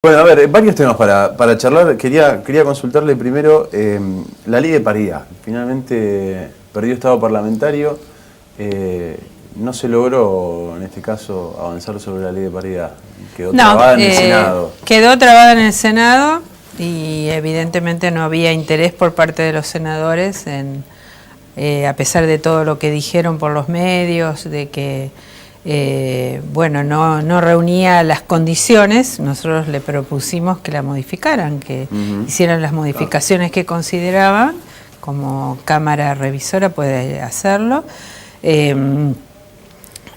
Bueno, a ver, varios temas para charlar. Quería consultarle primero la ley de paridad. Finalmente perdió estado parlamentario. No se logró, en este caso, avanzar sobre la ley de paridad. Quedó trabada en el Senado. Quedó trabada en el Senado y evidentemente no había interés por parte de los senadores, a pesar de todo lo que dijeron por los medios, de que bueno, no reunía las condiciones. Nosotros le propusimos que la modificaran, que hicieran las modificaciones que consideraban, como Cámara Revisora puede hacerlo, y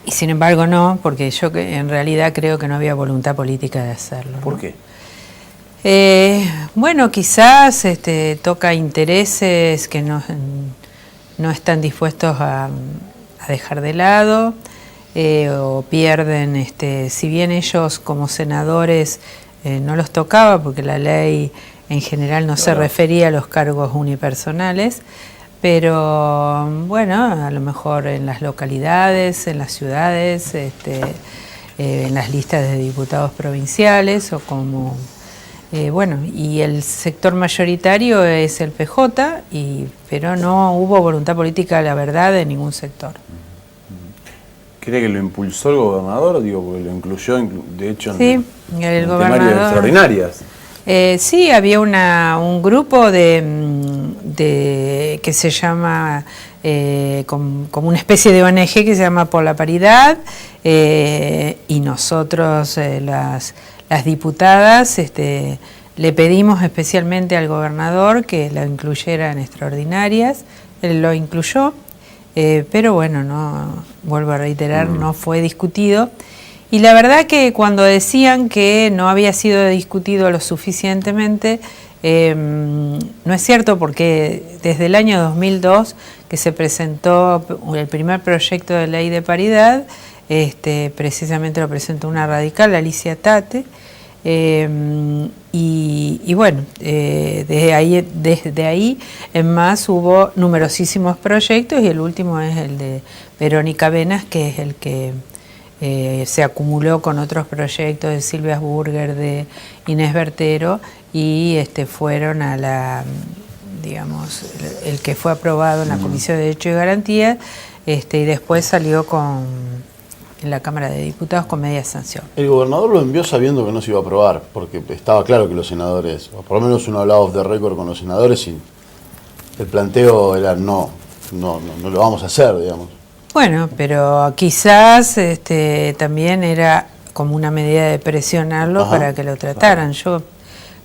sin embargo no, porque yo en realidad creo que no había voluntad política de hacerlo, ¿no? ¿Por qué? Bueno, quizás toca intereses que no están dispuestos a dejar de lado, o pierden, si bien ellos como senadores no los tocaba, porque la ley en general no se refería a los cargos unipersonales, pero bueno, a lo mejor en las localidades, en las ciudades, en las listas de diputados provinciales, o como bueno, y el sector mayoritario es el PJ, pero no hubo voluntad política, la verdad, de ningún sector. ¿Cree que lo impulsó el gobernador? Digo, porque lo incluyó, de hecho, sí, en el temario de extraordinarias. Sí, había un grupo que se ama, como una especie de ONG que se llama Por la Paridad, y nosotros, las diputadas, le pedimos especialmente al gobernador que lo incluyera en extraordinarias. Él lo incluyó. Pero bueno, no, vuelvo a reiterar, no fue discutido. Y la verdad que cuando decían que no había sido discutido lo suficientemente, no es cierto, porque desde el año 2002 que se presentó el primer proyecto de ley de paridad, precisamente lo presentó una radical, Alicia Tate, y bueno, desde ahí en más hubo numerosísimos proyectos, y el último es el de Verónica Venas, que es el que se acumuló con otros proyectos de Silvia Burger, de Inés Bertero, y fueron a digamos, el que fue aprobado en la Comisión de Derechos y Garantías, y después salió en la Cámara de Diputados con media sanción. El gobernador lo envió sabiendo que no se iba a aprobar, porque estaba claro que los senadores, o por lo menos uno hablaba off the record con los senadores, y el planteo era no lo vamos a hacer, digamos. Bueno, pero quizás también era como una medida de presionarlo para que lo trataran. Yo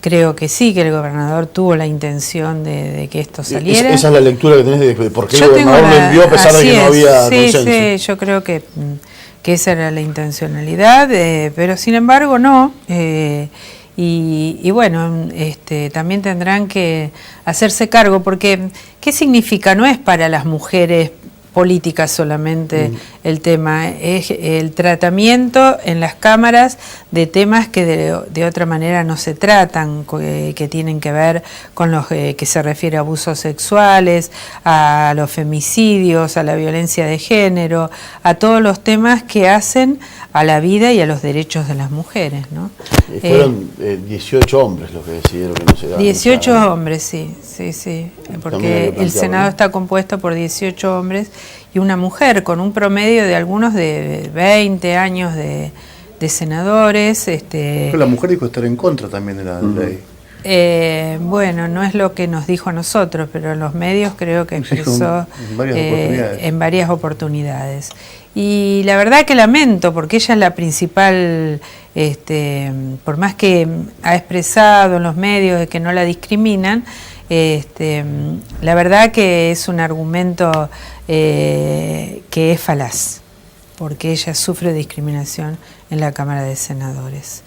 creo que sí, que el gobernador tuvo la intención de que esto saliera. Esa es la lectura que tenés de por qué el gobernador lo envió a pesar de que no había consenso. Sí, yo creo que esa era la intencionalidad, pero sin embargo no. Y bueno, también tendrán que hacerse cargo, porque ¿qué significa? No es para las mujeres políticas solamente el tema, es el tratamiento en las cámaras de temas que de otra manera no se tratan, que tienen que ver con los que se refiere a abusos sexuales, a los femicidios, a la violencia de género, a todos los temas que hacen a la vida y a los derechos de las mujeres, ¿no? Fueron 18 hombres los que decidieron que no se daba. 18 hombres, sí, porque el Senado está compuesto por 18 hombres y una mujer, con un promedio de algunos de 20 años de senadores. Pero la mujer dijo estar en contra también de la ley. Bueno, no es lo que nos dijo a nosotros, pero en los medios creo que expresó en varias oportunidades. Y la verdad que lamento, porque ella es la principal, por más que ha expresado en los medios de que no la discriminan, la verdad que es un argumento que es falaz, porque ella sufre discriminación en la Cámara de Senadores.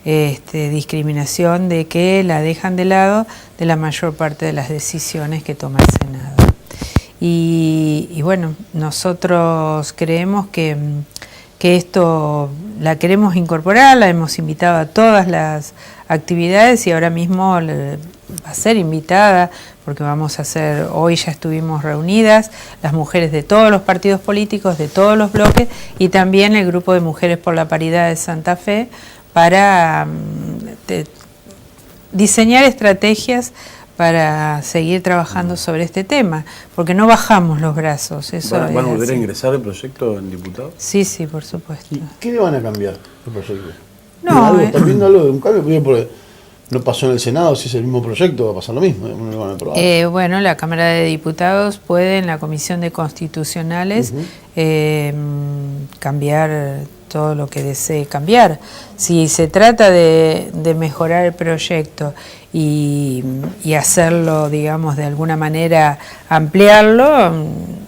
Discriminación de que la dejan de lado de la mayor parte de las decisiones que toma el Senado. Y bueno, nosotros creemos que esto la queremos incorporar, la hemos invitado a todas las actividades, y ahora mismo va a ser invitada, porque vamos a hacer, hoy ya estuvimos reunidas, las mujeres de todos los partidos políticos, de todos los bloques, y también el grupo de Mujeres por la Paridad de Santa Fe, para diseñar estrategias para seguir trabajando sobre este tema, porque no bajamos los brazos. Eso ¿Van a volver así. a ingresar el proyecto en diputados? Sí, sí, por supuesto. ¿Y qué le van a cambiar el proyecto? No, ¿Están viendo algo de un cambio? Porque no pasó en el Senado, si es el mismo proyecto, va a pasar lo mismo, no lo van a aprobar. Bueno, la Cámara de Diputados puede en la Comisión de Constitucionales cambiar todo lo que desee cambiar. Si se trata de mejorar el proyecto y hacerlo, digamos, de alguna manera ampliarlo,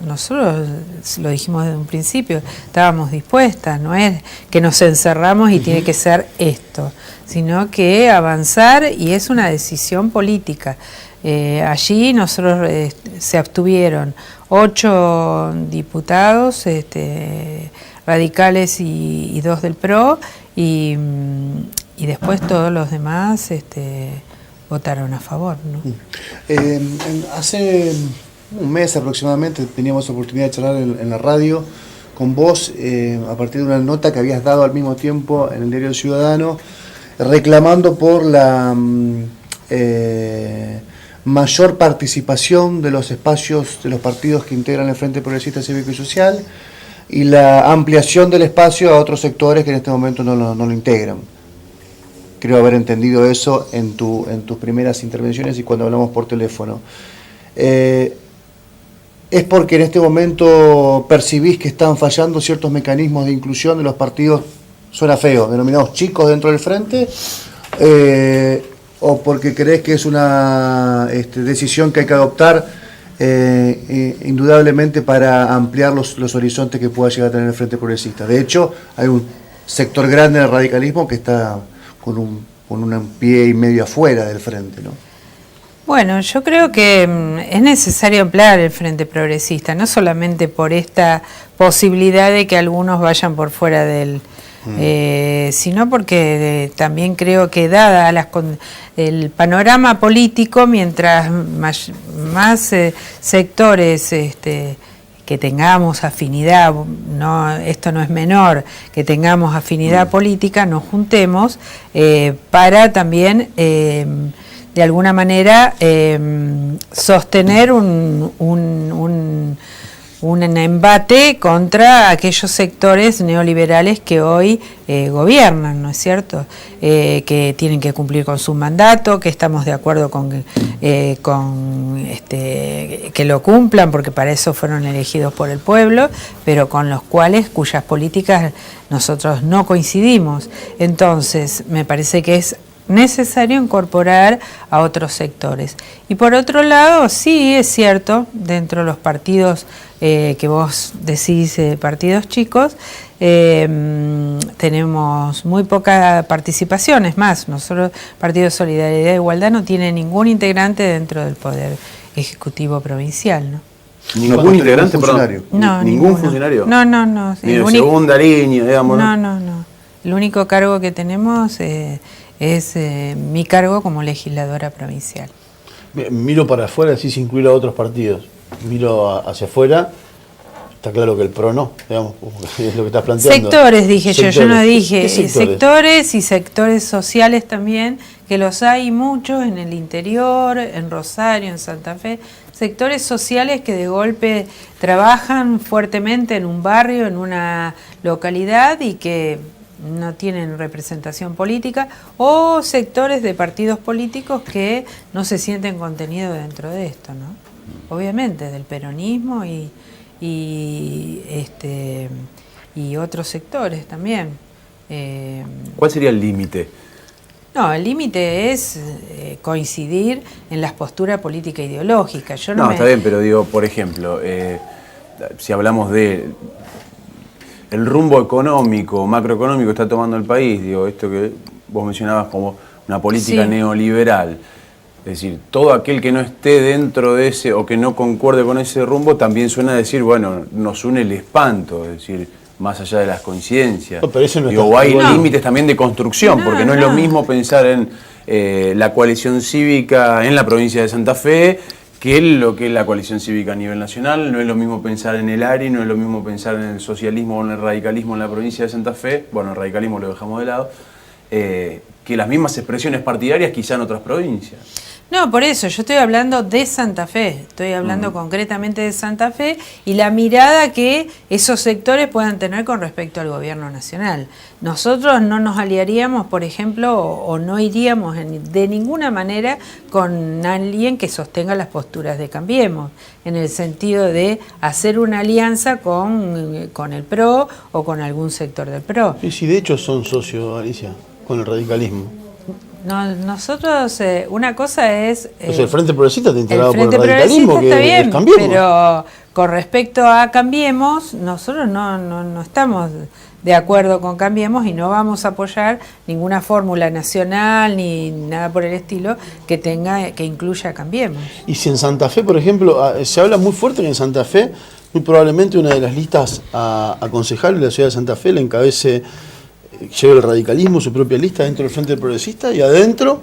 nosotros lo dijimos desde un principio, estábamos dispuestas, no es que nos encerramos y tiene que ser esto, sino que avanzar, y es una decisión política. Allí nosotros se abstuvieron 8 diputados radicales y 2 del PRO, y después todos los demás votaron a favor, ¿no? Hace un mes aproximadamente teníamos oportunidad de charlar en la radio con vos a partir de una nota que habías dado al mismo tiempo en el Diario del Ciudadano, reclamando por la mayor participación de los espacios de los partidos que integran el Frente Progresista Cívico y Social y la ampliación del espacio a otros sectores que en este momento no lo integran. Creo haber entendido eso en tus primeras intervenciones y cuando hablamos por teléfono. ¿Es porque en este momento percibís que están fallando ciertos mecanismos de inclusión de los partidos, suena feo, denominados chicos dentro del Frente? ¿O porque crees que es una decisión que hay que adoptar indudablemente para ampliar los horizontes que pueda llegar a tener el Frente Progresista? De hecho, hay un sector grande del radicalismo que está con un pie y medio afuera del Frente, ¿no? Bueno, yo creo que es necesario ampliar el Frente Progresista, no solamente por esta posibilidad de que algunos vayan por fuera del sino porque también creo que dada el panorama político, mientras más sectores que tengamos afinidad, esto no es menor, que tengamos afinidad política, nos juntemos para también de alguna manera sostener un embate contra aquellos sectores neoliberales que hoy gobiernan, ¿no es cierto? Que tienen que cumplir con su mandato, que estamos de acuerdo con que lo cumplan, porque para eso fueron elegidos por el pueblo, pero con los cuyas políticas nosotros no coincidimos. Entonces, me parece que es necesario incorporar a otros sectores. Y por otro lado, sí es cierto, dentro de los partidos que vos decís, partidos chicos, tenemos muy poca participación. Es más, nosotros, Partido de Solidaridad e Igualdad, no tiene ningún integrante dentro del Poder Ejecutivo Provincial, ¿no? ¿Ningún integrante, funcionario? No, ¿Ningún funcionario? No. Ni de segunda línea, digamos. No. El único cargo que tenemos es mi cargo como legisladora provincial. Miro para afuera, así sin incluir a otros partidos. Miro hacia afuera, está claro que el PRO no, digamos, es lo que estás planteando. Sectores, dije yo no dije. ¿Qué sectores? Sectores y sectores sociales también, que los hay muchos en el interior, en Rosario, en Santa Fe. Sectores sociales que de golpe trabajan fuertemente en un barrio, en una localidad y que no tienen representación política, o sectores de partidos políticos que no se sienten contenidos dentro de esto, ¿no? Obviamente, del peronismo y otros sectores también. ¿Cuál sería el límite? No, el límite es coincidir en las posturas política e ideológica. Está bien, pero digo, por ejemplo, si hablamos de el rumbo económico, macroeconómico que está tomando el país, digo, esto que vos mencionabas como una política neoliberal, es decir, todo aquel que no esté dentro de ese o que no concuerde con ese rumbo también suena a decir, bueno, nos une el espanto, es decir, más allá de las coincidencias. No, pero eso no digo, hay límites también de construcción, porque no es lo mismo pensar en la coalición cívica en la provincia de Santa Fe que lo que es la coalición cívica a nivel nacional. No es lo mismo pensar en el ARI, no es lo mismo pensar en el socialismo o en el radicalismo en la provincia de Santa Fe. Bueno, el radicalismo lo dejamos de lado. que las mismas expresiones partidarias quizá en otras provincias. No, por eso, yo estoy hablando de Santa Fe, estoy hablando concretamente de Santa Fe y la mirada que esos sectores puedan tener con respecto al gobierno nacional. Nosotros no nos aliaríamos, por ejemplo, o no iríamos de ninguna manera con alguien que sostenga las posturas de Cambiemos, en el sentido de hacer una alianza con el PRO o con algún sector del PRO. Y si de hecho son socios, Alicia, con el radicalismo. No, nosotros, una cosa es... Entonces el Frente Progresista está integrado por el Frente radicalismo, Progresista está que bien, es Cambiemos. pero con respecto a Cambiemos, nosotros no estamos de acuerdo con Cambiemos y no vamos a apoyar ninguna fórmula nacional ni nada por el estilo que incluya a Cambiemos. Y si en Santa Fe, por ejemplo, se habla muy fuerte que en Santa Fe, muy probablemente una de las listas a concejales de la ciudad de Santa Fe la encabece, lleve el radicalismo, su propia lista dentro del Frente Progresista, y adentro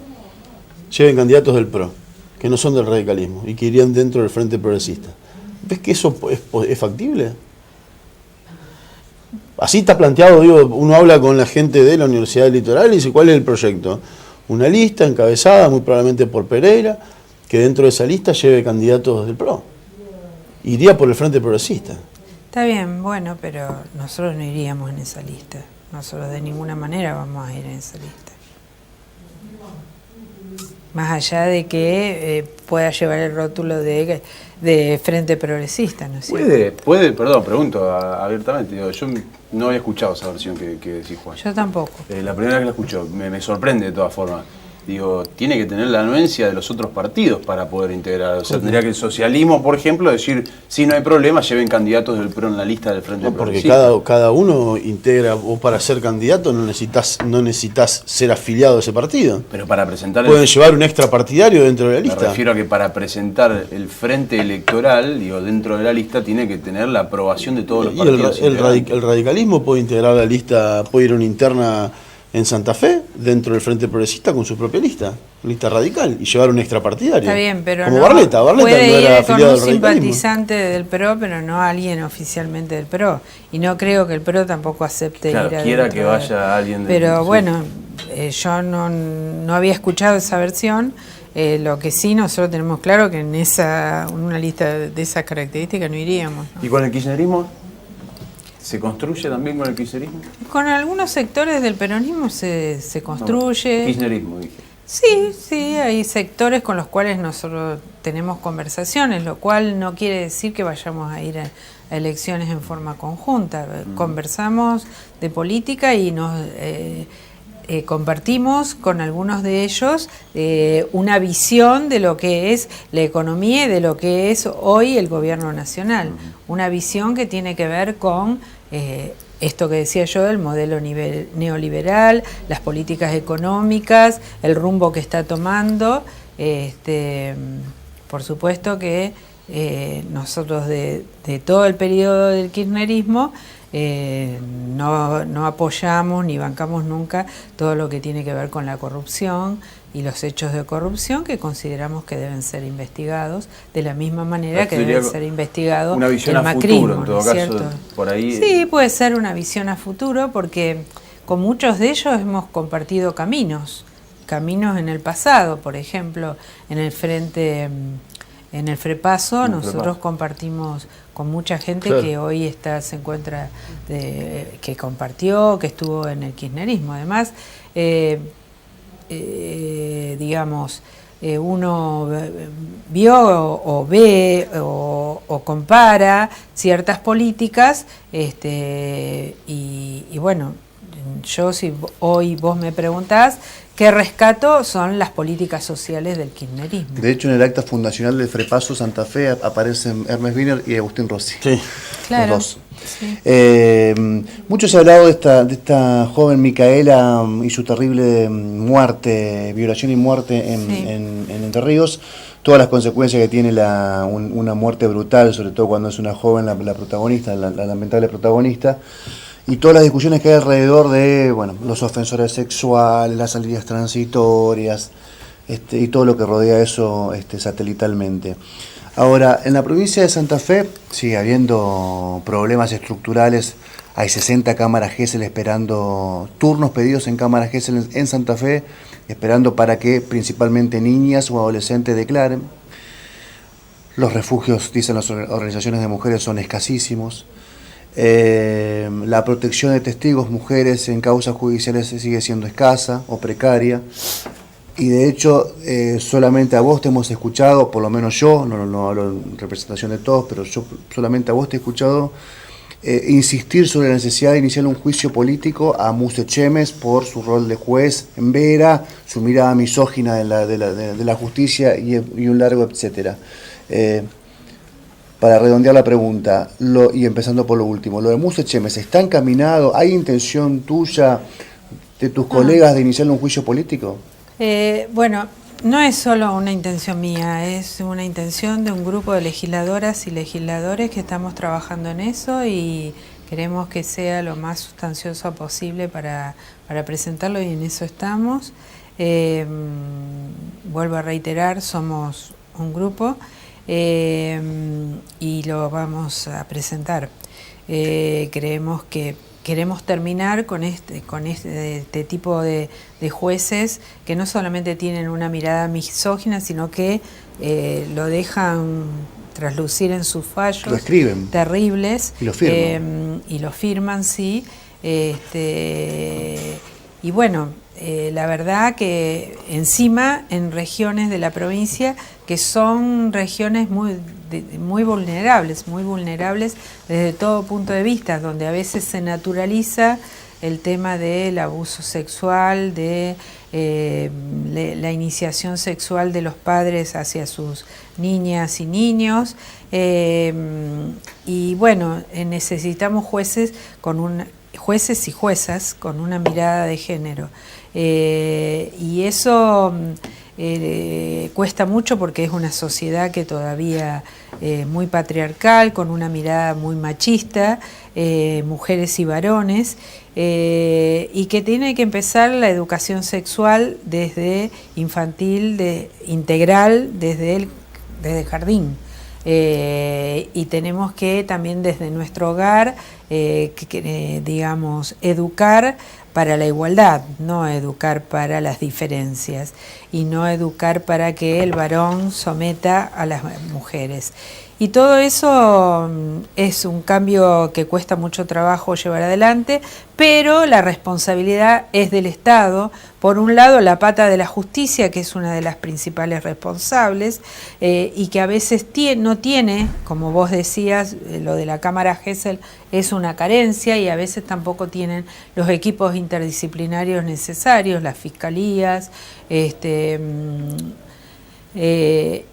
lleven candidatos del PRO, que no son del radicalismo y que irían dentro del Frente Progresista. ¿Ves que eso es factible? Así está planteado, digo, uno habla con la gente de la Universidad del Litoral y dice, ¿cuál es el proyecto? Una lista encabezada muy probablemente por Pereira, que dentro de esa lista lleve candidatos del PRO. Iría por el Frente Progresista. Está bien, bueno, pero nosotros no iríamos en esa lista. Nosotros de ninguna manera vamos a ir en esa lista. Más allá de que pueda llevar el rótulo de Frente Progresista, ¿no es cierto? Puede, perdón, pregunto abiertamente. Digo, yo no había escuchado esa versión que decís, Juan. Yo tampoco. La primera vez que la escucho, me sorprende de todas formas. Digo, tiene que tener la anuencia de los otros partidos para poder integrar. O sea, tendría que el socialismo, por ejemplo, decir, si no hay problema, lleven candidatos del PRO en la lista del Frente Progresista. Porque cada uno integra, vos para ser candidato no necesitas ser afiliado a ese partido. Pero para presentar... Pueden llevar un extra partidario dentro de la lista. Me refiero a que para presentar el frente electoral, digo, dentro de la lista, tiene que tener la aprobación de todos los partidos. El radicalismo puede integrar la lista, puede ir a una interna en Santa Fe, dentro del Frente Progresista, con su propia lista radical, y llevar un extra partidario. Está bien, pero como no, Barletta puede no era ir afiliado con un al radicalismo. simpatizante del PRO, pero no alguien oficialmente del PRO. Y no creo que el PRO tampoco acepte ir a quiera que vaya alguien del... Pero bueno, yo no había escuchado esa versión. Lo que sí nosotros tenemos claro que en una lista de esas características no iríamos, ¿no? ¿Y con el kirchnerismo? ¿Se construye también con el kirchnerismo? Con algunos sectores del peronismo se construye. No, kirchnerismo, dije. Sí, hay sectores con los cuales nosotros tenemos conversaciones, lo cual no quiere decir que vayamos a ir a elecciones en forma conjunta. Conversamos de política y nos compartimos con algunos de ellos una visión de lo que es la economía y de lo que es hoy el gobierno nacional. Una visión que tiene que ver con esto que decía yo, el modelo neoliberal, las políticas económicas, el rumbo que está tomando. Por supuesto que nosotros de todo el periodo del kirchnerismo no apoyamos ni bancamos nunca todo lo que tiene que ver con la corrupción y los hechos de corrupción que consideramos que deben ser investigados de la misma manera que debe ser investigado una visión el a macrismo, futuro, en todo ¿no es caso, cierto? por ahí. Sí, puede ser una visión a futuro porque con muchos de ellos hemos compartido caminos en el pasado, por ejemplo, en el FREPASO nosotros compartimos con mucha gente, claro, que hoy se encuentra, que compartió, que estuvo en el kirchnerismo. Además, uno vio o ve o compara ciertas políticas y bueno, yo si hoy vos me preguntás qué rescato son las políticas sociales del kirchnerismo. De hecho, en el acta fundacional del FREPASO Santa Fe aparecen Hermes Wiener y Agustín Rossi. Sí, claro. Los dos. Sí. Mucho se ha hablado de esta joven Micaela y su terrible muerte, violación y muerte en Entre Ríos. Todas las consecuencias que tiene una muerte brutal, sobre todo cuando es una joven la protagonista, la lamentable protagonista. Y todas las discusiones que hay alrededor de los ofensores sexuales, las salidas transitorias, y todo lo que rodea eso satelitalmente. Ahora, en la provincia de Santa Fe sigue habiendo problemas estructurales Hay 60 cámaras GESEL esperando, turnos pedidos en cámaras GESEL en Santa Fe, esperando para que principalmente niñas o adolescentes declaren. Los refugios, dicen las organizaciones de mujeres, son escasísimos. La protección de testigos mujeres en causas judiciales sigue siendo escasa o precaria. Y de hecho, solamente a vos te hemos escuchado, por lo menos yo, no hablo en representación de todos, pero yo solamente a vos te he escuchado insistir sobre la necesidad de iniciar un juicio político a Muse Chemes por su rol de juez en Vera, su mirada misógina de la justicia y un largo etcétera. Para redondear la pregunta, y empezando por lo último, lo de Muse Chemes, ¿está encaminado? ¿Hay intención tuya, de tus colegas, de iniciar un juicio político? Bueno, no es solo una intención mía, es una intención de un grupo de legisladoras y legisladores que estamos trabajando en eso y queremos que sea lo más sustancioso posible para presentarlo, y en eso estamos. Vuelvo a reiterar, somos un grupo y lo vamos a presentar. Creemos que queremos terminar con este tipo de jueces que no solamente tienen una mirada misógina, sino que lo dejan traslucir en sus fallos. Lo escriben. Terribles. Y lo firman. Y lo firman, sí. Y bueno, la verdad que encima en regiones de la provincia que son regiones muy vulnerables desde todo punto de vista, donde a veces se naturaliza el tema del abuso sexual, de la iniciación sexual de los padres hacia sus niñas y niños, y bueno, necesitamos jueces y juezas con una mirada de género, y eso cuesta mucho porque es una sociedad que todavía muy patriarcal, con una mirada muy machista, mujeres y varones, y que tiene que empezar la educación sexual desde infantil, integral, desde el jardín. Y tenemos que también desde nuestro hogar, digamos, educar para la igualdad, no educar para las diferencias y no educar para que el varón someta a las mujeres. Y todo eso es un cambio que cuesta mucho trabajo llevar adelante, pero la responsabilidad es del Estado. Por un lado, la pata de la justicia, que es una de las principales responsables, y que a veces no tiene, como vos decías, lo de la Cámara GESEL es una carencia, y a veces tampoco tienen los equipos interdisciplinarios necesarios, las fiscalías,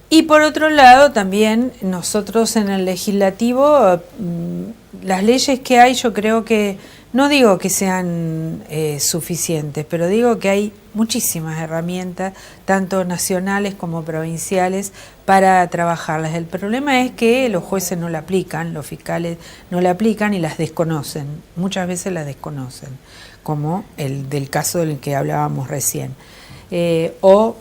y por otro lado también nosotros en el legislativo, las leyes que hay, yo creo que, no digo que sean suficientes, pero digo que hay muchísimas herramientas, tanto nacionales como provinciales, para trabajarlas. El problema es que los jueces no la aplican, los fiscales no la aplican y las desconocen, muchas veces las desconocen, como el del caso del que hablábamos recién, o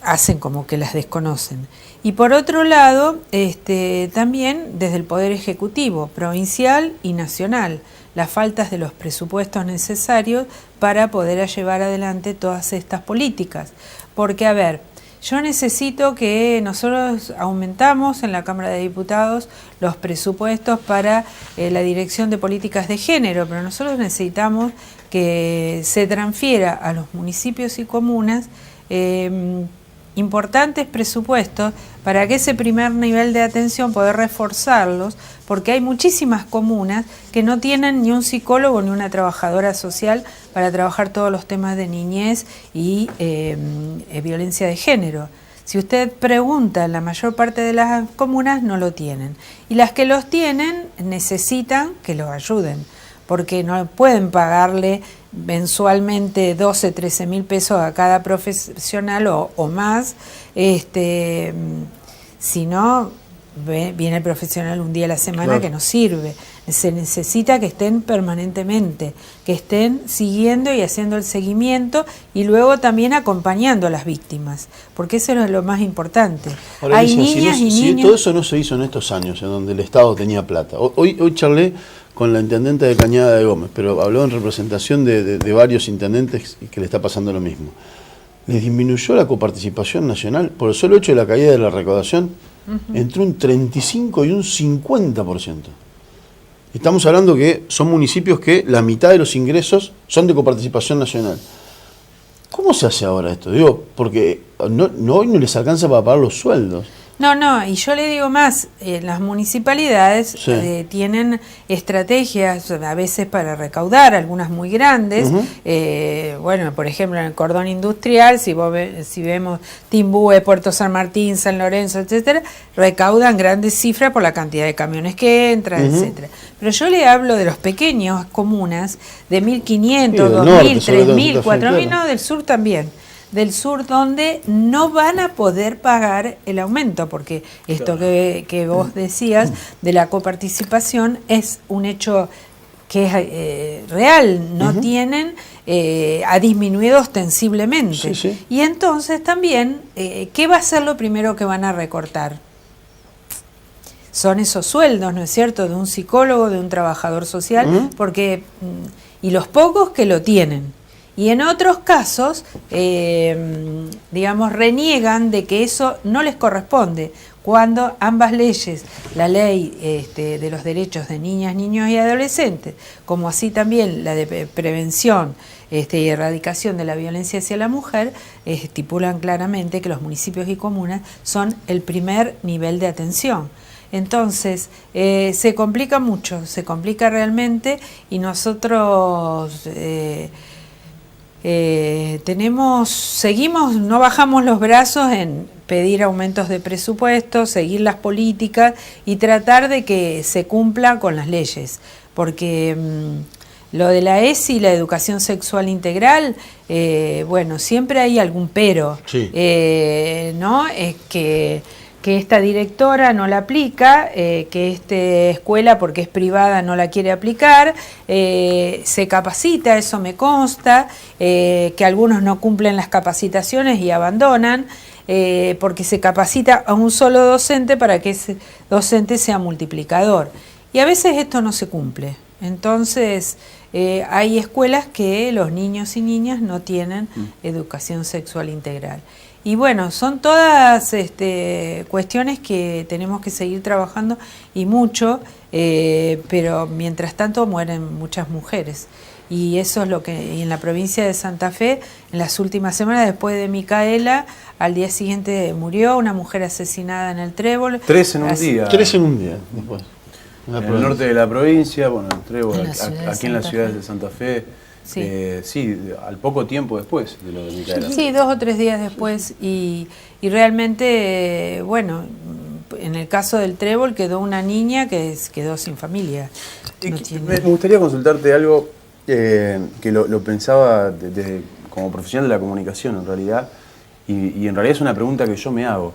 hacen como que las desconocen. Y por otro lado, también desde el Poder Ejecutivo, provincial y nacional, las faltas de los presupuestos necesarios para poder llevar adelante todas estas políticas. Porque, a ver, yo necesito que nosotros aumentamos en la Cámara de Diputados los presupuestos para la Dirección de Políticas de Género, pero nosotros necesitamos que se transfiera a los municipios y comunas importantes presupuestos para que ese primer nivel de atención poder reforzarlos, porque hay muchísimas comunas que no tienen ni un psicólogo ni una trabajadora social para trabajar todos los temas de niñez y violencia de género. Si usted pregunta, la mayor parte de las comunas no lo tienen, y las que los tienen necesitan que los ayuden, porque no pueden pagarle mensualmente 12, 13 mil pesos a cada profesional o más, si no, viene el profesional un día a la semana, claro, que no sirve. Se necesita que estén permanentemente, que estén siguiendo y haciendo el seguimiento, y luego también acompañando a las víctimas, porque eso es lo más importante. Ahora, hay Alicia, niñas y niños. todo eso no se hizo en estos años, en donde el Estado tenía plata. Hoy charlé con la intendente de Cañada de Gómez, pero habló en representación de varios intendentes y que le está pasando lo mismo. Les disminuyó la coparticipación nacional por el solo hecho de la caída de la recaudación entre un 35 y un 50%. Estamos hablando que son municipios que la mitad de los ingresos son de coparticipación nacional. ¿Cómo se hace ahora esto? Digo, porque hoy no les alcanza para pagar los sueldos. No, y yo le digo más, las municipalidades Sí. tienen estrategias a veces para recaudar, algunas muy grandes. Bueno, por ejemplo, en el cordón industrial, si vemos Timbúe, Puerto San Martín, San Lorenzo, etcétera, recaudan grandes cifras por la cantidad de camiones que entran, etcétera. Pero yo le hablo de los pequeños comunas, de 1.500, 2.000, 3.000, 4.000, no, del sur también. Del sur, donde no van a poder pagar el aumento, porque esto que vos decías de la coparticipación es un hecho que es real, no tienen, ha disminuido ostensiblemente. Sí. Y entonces también, ¿qué va a ser lo primero que van a recortar? Son esos sueldos, ¿no es cierto?, de un psicólogo, de un trabajador social, porque y los pocos que lo tienen. Y en otros casos, digamos, reniegan de que eso no les corresponde, cuando ambas leyes, la ley de los derechos de niñas, niños y adolescentes, como así también la de prevención y erradicación de la violencia hacia la mujer, estipulan claramente que los municipios y comunas son el primer nivel de atención. Entonces, se complica mucho, se complica realmente, y nosotros seguimos, no bajamos los brazos en pedir aumentos de presupuesto, seguir las políticas y tratar de que se cumpla con las leyes, porque lo de la ESI, la educación sexual integral, bueno, siempre hay algún pero, Sí. ¿no? Es que esta directora no la aplica, que esta escuela, porque es privada, no la quiere aplicar, se capacita, eso me consta, que algunos no cumplen las capacitaciones y abandonan, porque se capacita a un solo docente para que ese docente sea multiplicador. Y a veces esto no se cumple. Entonces, hay escuelas que los niños y niñas no tienen educación sexual integral. Y bueno, son todas cuestiones que tenemos que seguir trabajando y mucho, pero mientras tanto mueren muchas mujeres. Y eso es lo que, y en la provincia de Santa Fe, en las últimas semanas, después de Micaela, al día siguiente murió una mujer asesinada en el Trébol. 3 en un día. 3 en un día, después. En el norte de la provincia, bueno, en Trébol, En la ciudad de aquí en la Santa ciudad Fe. de Santa Fe. Sí. Sí, al poco tiempo después de lo de Micaela. Sí, 2 o 3 días después, y realmente, bueno, en el caso del Trébol quedó una niña que quedó sin familia. No tiene- Me gustaría consultarte algo que lo pensaba como profesional de la comunicación en realidad, y en realidad es una pregunta que yo me hago.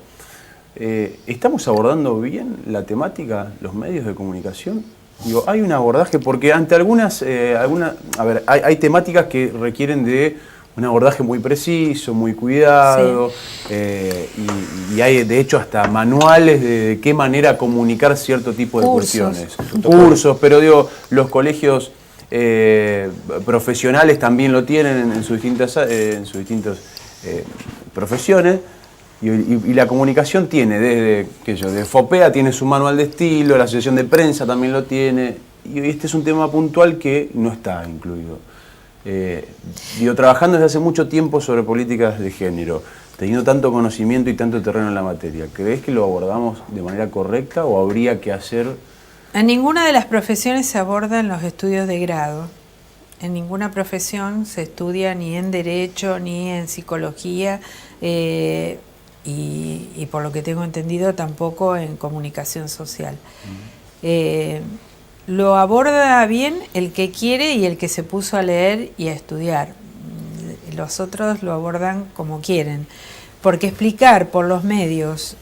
¿Estamos abordando bien la temática, los medios de comunicación? Digo, hay un abordaje, porque ante hay temáticas que requieren de un abordaje muy preciso, muy cuidado, y hay de hecho hasta manuales de qué manera comunicar cierto tipo de Cursos. cuestiones. Cursos, pero digo, los colegios profesionales también lo tienen en sus distintas profesiones. Y la comunicación tiene, de FOPEA tiene su manual de estilo, la Asociación de Prensa también lo tiene, y este es un tema puntual que no está incluido. Trabajando desde hace mucho tiempo sobre políticas de género, teniendo tanto conocimiento y tanto terreno en la materia, ¿crees que lo abordamos de manera correcta o habría que hacer? En ninguna de las profesiones se abordan los estudios de grado. En ninguna profesión se estudia ni en Derecho, ni en Psicología, y por lo que tengo entendido tampoco en Comunicación Social. Lo aborda bien el que quiere y el que se puso a leer y a estudiar. Los otros lo abordan como quieren. Porque explicar por los medios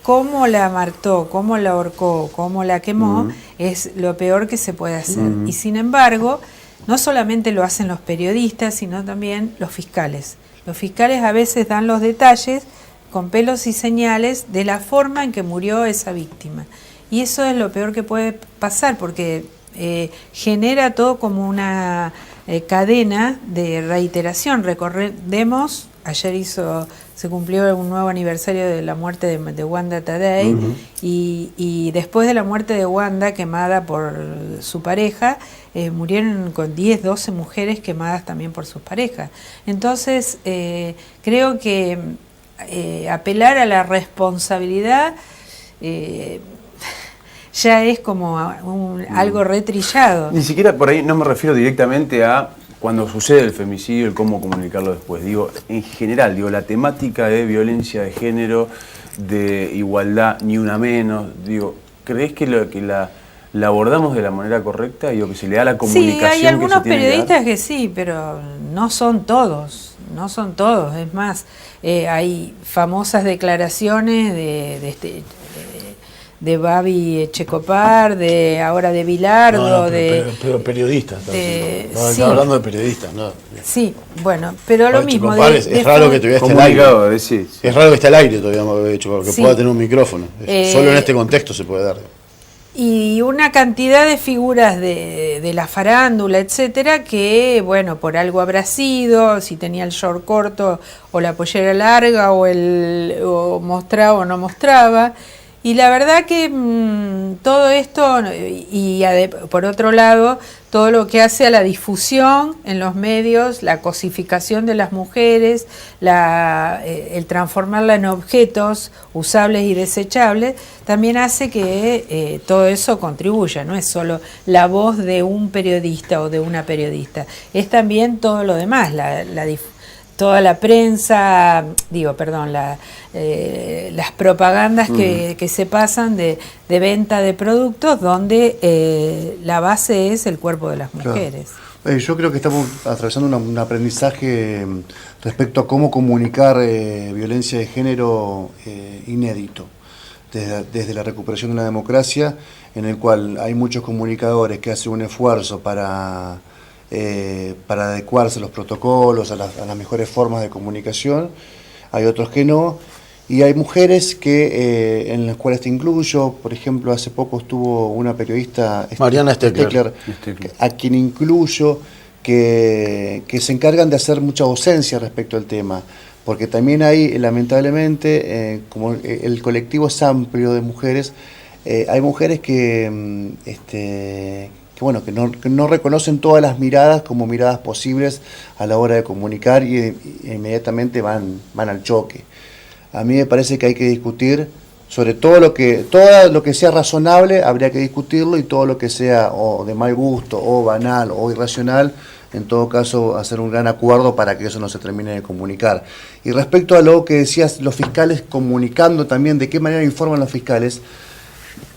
cómo la mató, cómo la ahorcó, cómo la quemó, es lo peor que se puede hacer. Y sin embargo, no solamente lo hacen los periodistas, sino también los fiscales. Los fiscales a veces dan los detalles con pelos y señales de la forma en que murió esa víctima. Y eso es lo peor que puede pasar, porque genera todo como una cadena de reiteración. Recordemos, ayer se cumplió un nuevo aniversario de la muerte de Wanda Tadei, y después de la muerte de Wanda, quemada por su pareja, murieron con 10, 12 mujeres quemadas también por sus parejas. Entonces, creo que apelar a la responsabilidad ya es como algo retrillado. Ni siquiera por ahí, no me refiero directamente a cuando sucede el femicidio, el cómo comunicarlo después. Digo, en general, la temática de violencia de género, de igualdad, ni una menos. Digo, ¿crees que la abordamos de la manera correcta? Digo, que se le da la comunicación. Sí, hay algunos que se tiene periodistas que sí, pero no son todos. No son todos. Es más, hay famosas declaraciones de Babi Checopar, ahora de Bilardo, pero periodistas. Sí. Hablando de periodistas, ¿no? Sí, bueno, pero lo mismo. Es raro que todavía esté al aire. Sí. Es raro que esté al aire todavía, que pueda tener un micrófono. Solo en este contexto se puede dar. Y una cantidad de figuras de la farándula, etcétera, que, bueno, por algo habrá sido, si tenía el short corto o la pollera larga o mostraba o no mostraba. Y la verdad que todo esto, por otro lado, todo lo que hace a la difusión en los medios, la cosificación de las mujeres, el transformarla en objetos usables y desechables, también hace que todo eso contribuya. No es solo la voz de un periodista o de una periodista, es también todo lo demás, toda la prensa, las propagandas que se pasan de venta de productos, donde la base es el cuerpo de las mujeres. Claro. Yo creo que estamos atravesando un aprendizaje respecto a cómo comunicar violencia de género inédito. Desde la recuperación de la democracia, en el cual hay muchos comunicadores que hacen un esfuerzo para adecuarse a los protocolos, a las mejores formas de comunicación. Hay otros que no, y hay mujeres en las cuales te incluyo. Por ejemplo, hace poco estuvo una periodista, Mariana Steckler, a quien incluyo, que se encargan de hacer mucha docencia respecto al tema, porque también hay, lamentablemente, como el colectivo es amplio de mujeres, hay mujeres que no reconocen todas las miradas como miradas posibles a la hora de comunicar, y inmediatamente van al choque. A mí me parece que hay que discutir sobre todo lo que sea razonable, habría que discutirlo, y todo lo que sea o de mal gusto o banal o irracional, en todo caso hacer un gran acuerdo para que eso no se termine de comunicar. Y respecto a lo que decías, los fiscales comunicando también, ¿de qué manera informan los fiscales?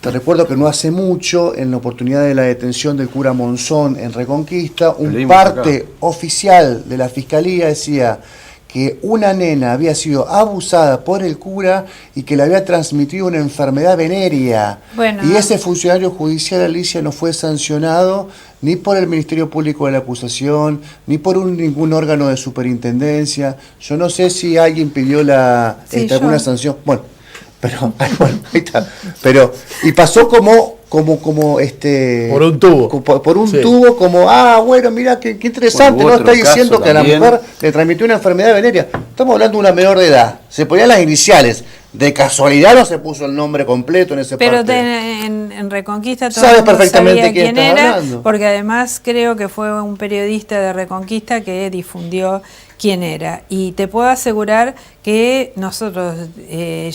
Te recuerdo que no hace mucho, en la oportunidad de la detención del cura Monzón en Reconquista, un parte oficial de la Fiscalía decía que una nena había sido abusada por el cura y que le había transmitido una enfermedad venérea. Bueno, y ese funcionario judicial, Alicia, no fue sancionado ni por el Ministerio Público de la Acusación, ni por ningún órgano de superintendencia. Yo no sé si alguien pidió alguna sanción. Bueno, ahí está. Y pasó como por un tubo. Por un tubo, como, bueno, mira, qué interesante, ¿no? Está diciendo que a la mujer le transmitió una enfermedad venérea. Estamos hablando de una menor de edad. Se ponían las iniciales. De casualidad no se puso el nombre completo en ese parte. Pero en Reconquista todo sabes el mundo perfectamente sabía quién era, hablando. Porque además creo que fue un periodista de Reconquista que difundió quién era. Y te puedo asegurar que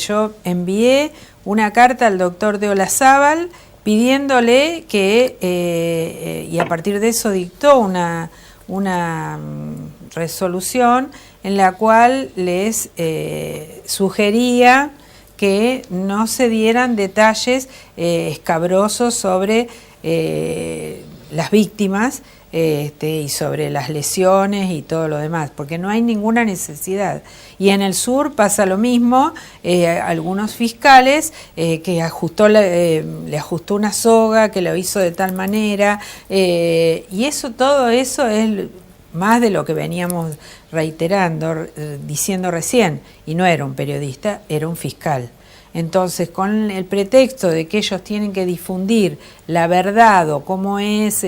yo envié una carta al doctor de Olazábal pidiéndole que, y a partir de eso dictó una resolución en la cual les sugería que no se dieran detalles escabrosos sobre las víctimas y sobre las lesiones y todo lo demás, porque no hay ninguna necesidad. Y en el sur pasa lo mismo, algunos fiscales que le ajustó una soga, que lo hizo de tal manera, y todo eso es más de lo que veníamos reiterando, diciendo recién, y no era un periodista, era un fiscal. Entonces, con el pretexto de que ellos tienen que difundir la verdad o cómo es,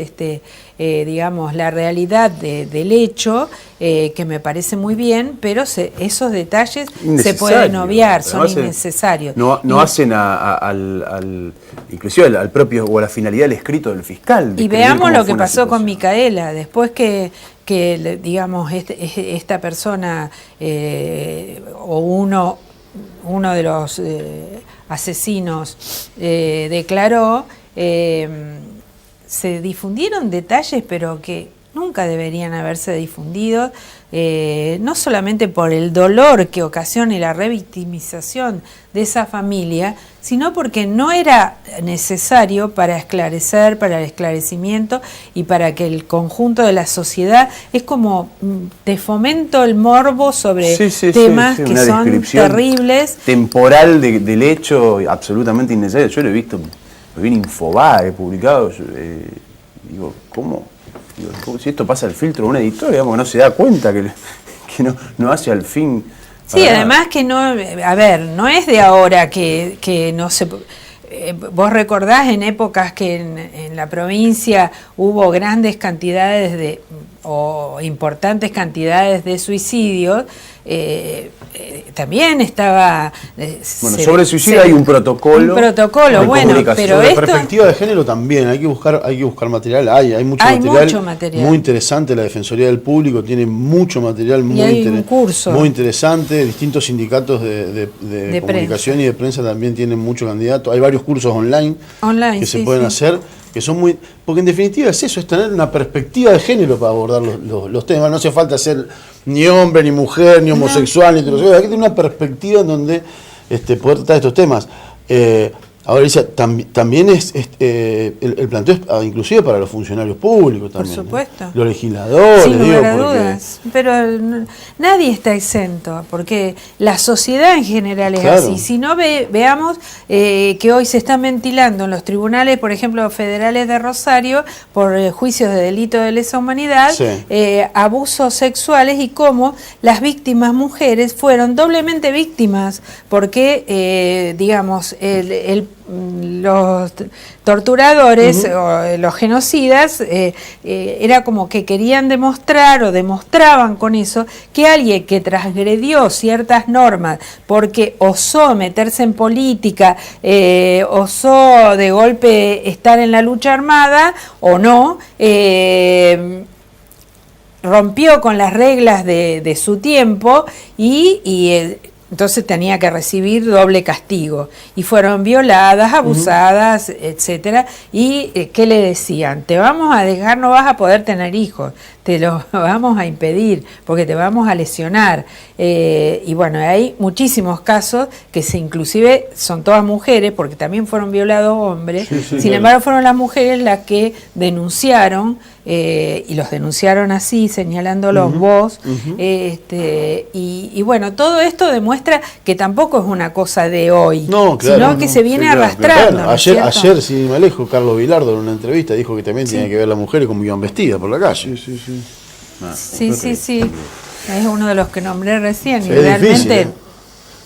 digamos, la realidad del hecho, que me parece muy bien, pero esos detalles se pueden obviar, son innecesarios. No hacen inclusive al propio o a la finalidad del escrito del fiscal. Y veamos lo que pasó con Micaela, después que digamos, esta persona o uno de los asesinos declaró, se difundieron detalles, pero que nunca deberían haberse difundido, no solamente por el dolor que ocasiona y la revictimización de esa familia, sino porque no era necesario para esclarecer, para el esclarecimiento y para que el conjunto de la sociedad, es como te fomento el morbo sobre temas que son terribles. Temporal del hecho, absolutamente innecesario. Yo lo he visto, lo vi en Infobae publicado, digo, ¿cómo? Si esto pasa al filtro de un editor, digamos, que no se da cuenta que no hace al fin. Sí, además que no, a ver, no es de ahora que no se... Vos recordás en épocas que en la provincia hubo grandes cantidades o importantes cantidades de suicidios, también estaba... Bueno, sobre el suicidio hay un protocolo. Un protocolo, bueno, pero sobre la perspectiva de género también, hay que buscar material, hay mucho material muy interesante, la Defensoría del Público tiene mucho material muy interesante, distintos sindicatos de comunicación y de prensa también tienen muchos candidatos, hay varios cursos online que se pueden hacer, que son muy... Porque en definitiva es eso, es tener una perspectiva de género para abordar los temas. No hace falta ser ni hombre, ni mujer, ni homosexual, ni heterosexual. Hay que tener una perspectiva en donde poder tratar estos temas. Ahora, Alicia, también es el planteo es inclusive para los funcionarios públicos también. Por supuesto. Los legisladores. Sin lugar a dudas. Pero nadie está exento, porque la sociedad en general es así. Si no veamos que hoy se están ventilando en los tribunales, por ejemplo, federales de Rosario, por juicios de delito de lesa humanidad, abusos sexuales y cómo las víctimas mujeres fueron doblemente víctimas, porque, digamos, los torturadores o los genocidas era como que querían demostrar o demostraban con eso que alguien que transgredió ciertas normas porque osó meterse en política, osó de golpe estar en la lucha armada o no, rompió con las reglas de su tiempo y entonces tenía que recibir doble castigo. Y fueron violadas, abusadas, etcétera. ¿Y qué le decían? Te vamos a dejar, no vas a poder tener hijos, te lo vamos a impedir, porque te vamos a lesionar. Y bueno, hay muchísimos casos que inclusive son todas mujeres, porque también fueron violados hombres. Sin embargo, fueron las mujeres las que denunciaron, y los denunciaron así, señalándolos vos. Y bueno, todo esto demuestra que tampoco es una cosa de hoy, sino que se viene arrastrando. Claro. Ayer, si me alejo, Carlos Vilardo en una entrevista dijo que también tiene que ver las mujeres como iban vestidas por la calle. Sí. Es uno de los que nombré recién. Y realmente... Difícil,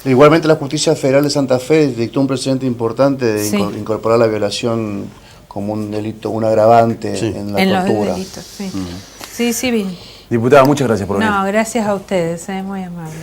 Igualmente la Justicia Federal de Santa Fe dictó un precedente importante de incorporar la violación como un delito, un agravante en la tortura. Los delitos, sí, bien. Diputada, muchas gracias por venir. No, gracias a ustedes, muy amable.